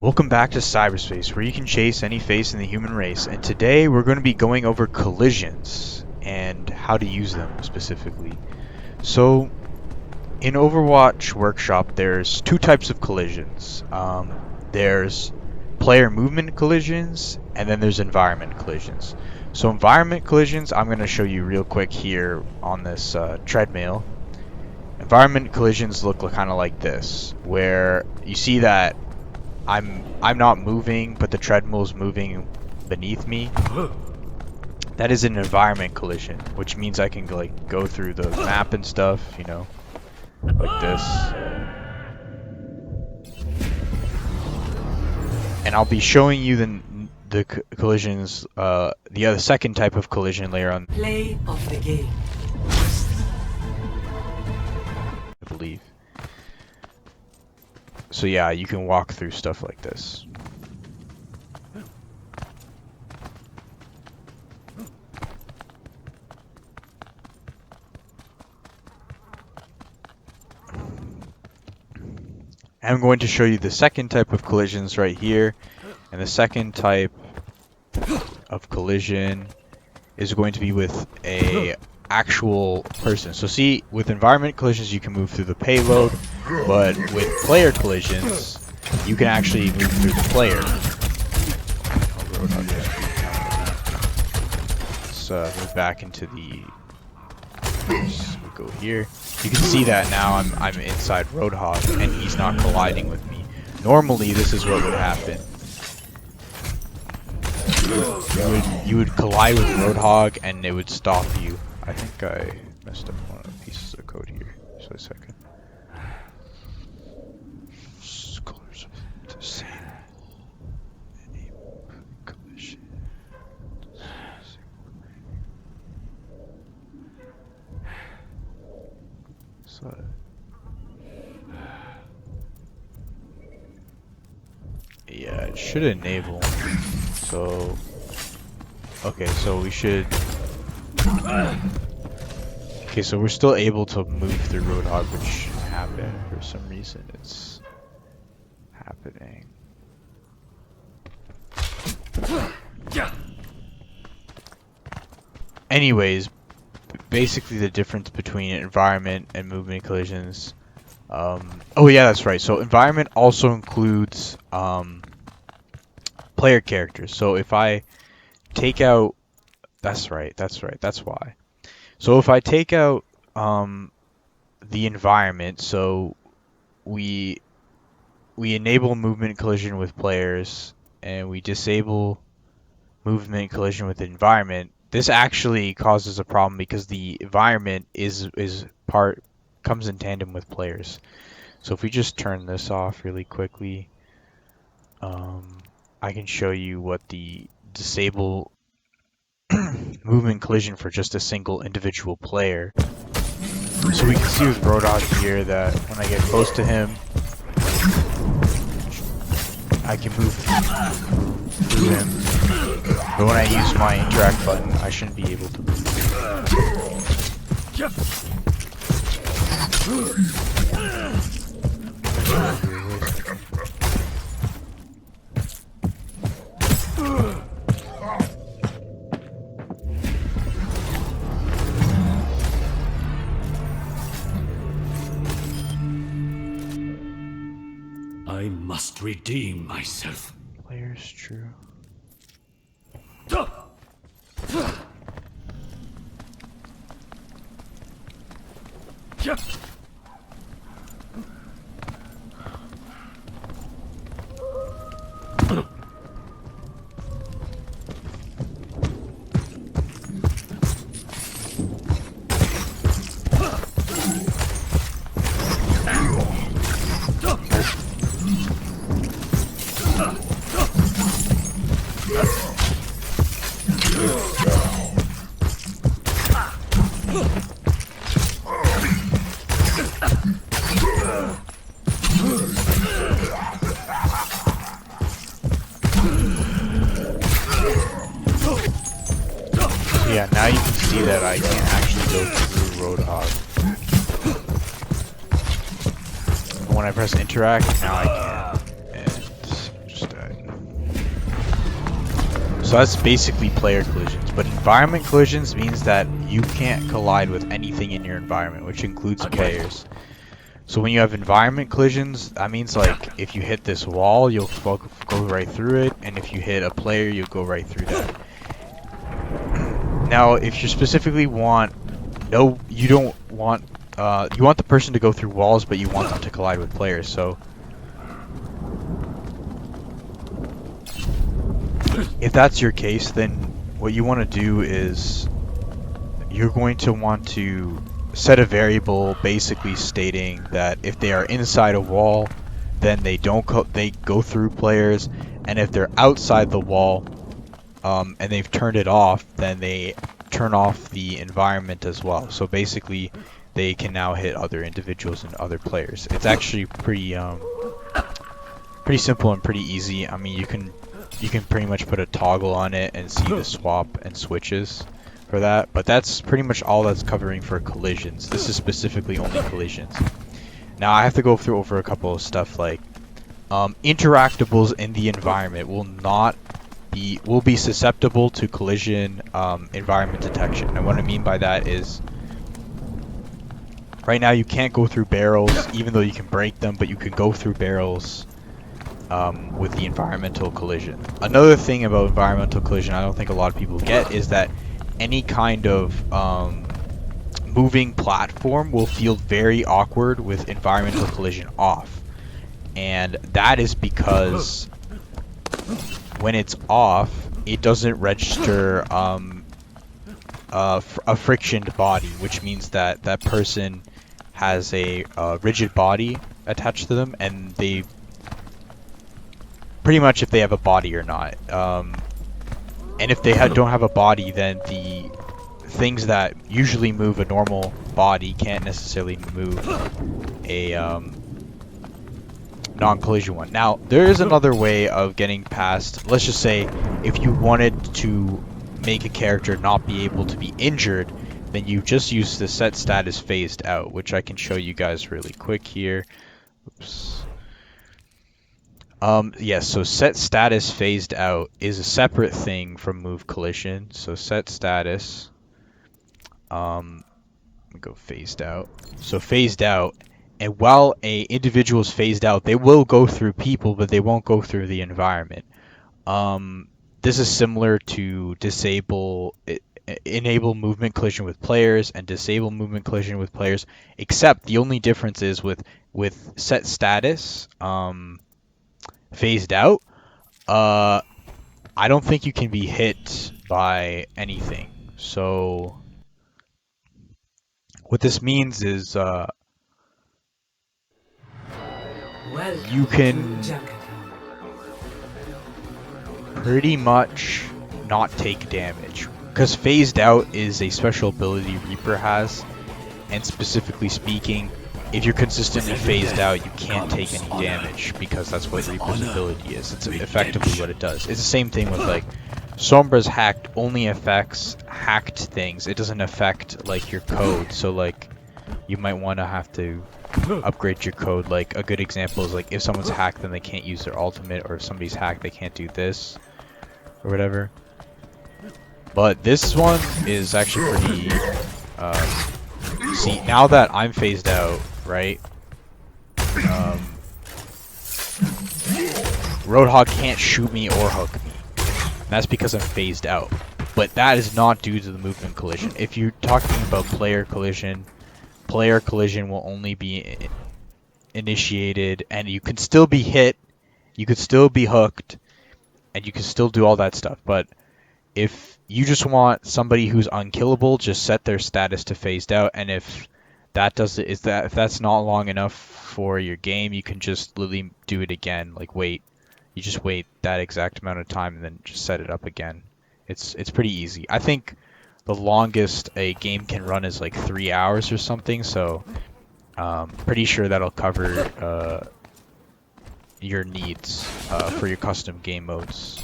Welcome back to cyberspace, where you can chase any face in the human race, and today we're going to be going over collisions and how to use them specifically. So, in Overwatch Workshop, there's two types of collisions. There's player movement collisions, and then there's environment collisions. So environment collisions, I'm going to show you real quick here on this treadmill. Environment collisions look kind of like this, where you see that I'm not moving, but the treadmill is moving beneath me. That is an environment collision, which means I can like go through the map and stuff, you know, like this. And I'll be showing you the collisions, the other second type of collision later on. Play of the game. I believe. So yeah, you can walk through stuff like this. I'm going to show you the second type of collisions right here. And the second type of collision is going to be with a actual person. So see, with environment collisions you can move through the payload, but with player collisions you can actually move through the player. Let's move back into the... We'll go here. You can see that now I'm inside Roadhog and he's not colliding with me. Normally this is what would happen. You would collide with Roadhog and it would stop you. I think I messed up one of the pieces of code here. Just a second. Colors of the same. Enable collision. So. Yeah, it should enable. So. Okay, so we should. Okay, so we're still able to move through Roadhog, which shouldn't happen. For some reason, it's happening. Anyways, basically the difference between environment and movement collisions. Oh yeah, that's right. So environment also includes player characters. So if I take out, that's right. That's why. So if I take out the environment, so we enable movement collision with players and we disable movement collision with the environment, this actually causes a problem because the environment comes in tandem with players. So if we just turn this off really quickly, I can show you what the disable movement collision for just a single individual player. So we can see with Roadhog here that when I get close to him, I can move through him. But when I use my interact button, I shouldn't be able to move. I must redeem myself. Players, true. Yeah, now you can see that I can't actually go through Roadhog. When I press interact, now I can. And just So that's basically player collisions. But environment collisions means that you can't collide with anything in your environment, which includes players. So when you have environment collisions, that means like if you hit this wall, you'll go right through it, and if you hit a player, you'll go right through that. Now, if you specifically want, no, you don't want, you want the person to go through walls, but you want them to collide with players. So if that's your case, then what you want to do is you're going to want to set a variable basically stating that if they are inside a wall, then they go through players, and if they're outside the wall, and they've turned it off, then they turn off the environment as well. So basically, they can now hit other individuals and other players. It's actually pretty simple and pretty easy. I mean, you can pretty much put a toggle on it and see the swap and switches for that, but that's pretty much all that's covering for collisions. This is specifically only collisions. Now I have to go through over a couple of stuff like interactables in the environment will be susceptible to collision environment detection. And what I mean by that is right now you can't go through barrels, even though you can break them, but you can go through barrels with the environmental collision. Another thing about environmental collision I don't think a lot of people get is that any kind of moving platform will feel very awkward with environmental collision off. And that is because when it's off, it doesn't register a frictioned body, which means that that person has a rigid body attached to them, and they pretty much if they have a body or not. And if they don't have a body, then the things that usually move a normal body can't necessarily move a non-collision one. Now, there is another way of getting past, let's just say, if you wanted to make a character not be able to be injured, then you just use the set status phased out, which I can show you guys really quick here. Oops. Yes, so set status phased out is a separate thing from move collision. So set status, let me go phased out. So phased out, and while a individual is phased out, they will go through people, but they won't go through the environment. This is similar to enable movement collision with players and disable movement collision with players, except the only difference is with set status, phased out, I don't think you can be hit by anything. So what this means is you can pretty much not take damage, because phased out is a special ability Reaper has, and specifically speaking, if you're consistently phased out, you can't take any damage, because that's what Reaper's ability is. It's effectively what it does. It's the same thing with like Sombra's hacked only affects hacked things. It doesn't affect like your code. So like you might want to have to upgrade your code. Like a good example is like if someone's hacked, then they can't use their ultimate, or if somebody's hacked, they can't do this or whatever. But this one is actually pretty. See, now that I'm phased out, right? Roadhog can't shoot me or hook me. That's because I'm phased out. But that is not due to the movement collision. If you're talking about player collision will only be initiated, and you can still be hit, you could still be hooked, and you can still do all that stuff. But if you just want somebody who's unkillable, just set their status to phased out, and if that's not long enough for your game, you can just literally do it again. Like you just wait that exact amount of time and then just set it up again. It's pretty easy. I think the longest a game can run is like 3 hours or something, so pretty sure that'll cover your needs for your custom game modes.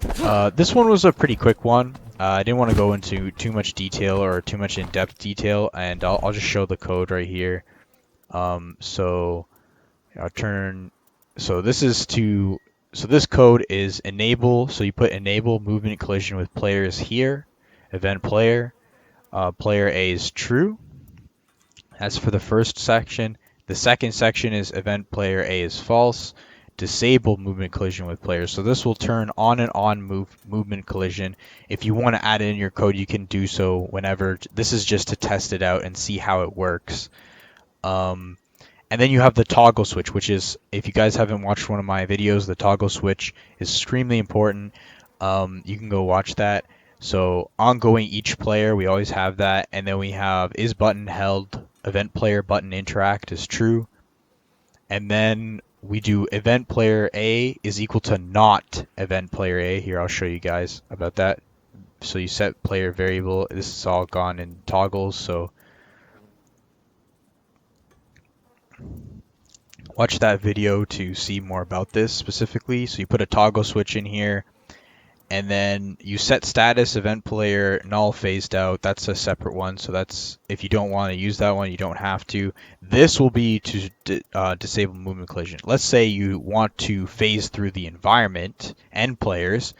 This one was a pretty quick one. I didn't want to go into too much detail or too much in-depth detail, and I'll just show the code right here. So this is to So this code is enable. So you put enable movement collision with players here. Event player. Player A is true. That's for the first section. The second section is event player A is false. Disable movement collision with players. So this will turn on and on movement collision. If you want to add it in your code, you can do so whenever. This is just to test it out and see how it works. And then you have the toggle switch, which is, if you guys haven't watched one of my videos, the toggle switch is extremely important. You can go watch that. So ongoing each player, we always have that. And then we have is button held, event player button interact is true. And then we do event player A is equal to not event player A. Here, I'll show you guys about that. So you set player variable. This is all gone in toggles. So watch that video to see more about this specifically. So you put a toggle switch in here, and then you set status event player null phased out. That's a separate one. So that's, if you don't want to use that one, you don't have to. This will be to disable movement collision. Let's say you want to phase through the environment and players.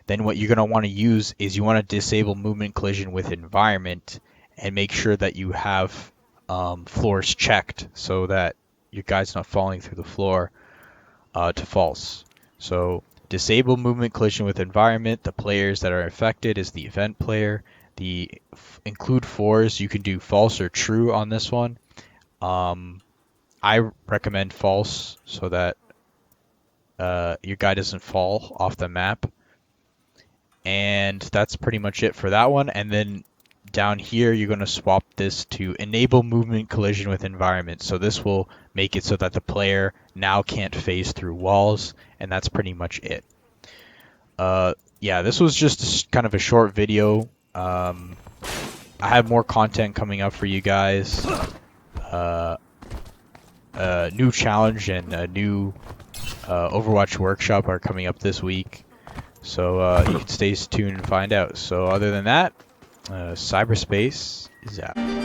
Then what you're going to want to use is you want to disable movement collision with environment and make sure that you have floors checked so that your guy's not falling through the floor to false. So disable movement collision with environment. The players that are affected is the event player. The include fours, you can do false or true on this one. I recommend false so that your guy doesn't fall off the map. And that's pretty much it for that one. And then down here, you're going to swap this to enable movement collision with environment. So this will make it so that the player now can't phase through walls, and that's pretty much it. Yeah, this was just kind of a short video. I have more content coming up for you guys. New challenge and a new Overwatch workshop are coming up this week. So you can stay tuned and find out. So other than that, cyberspace is out.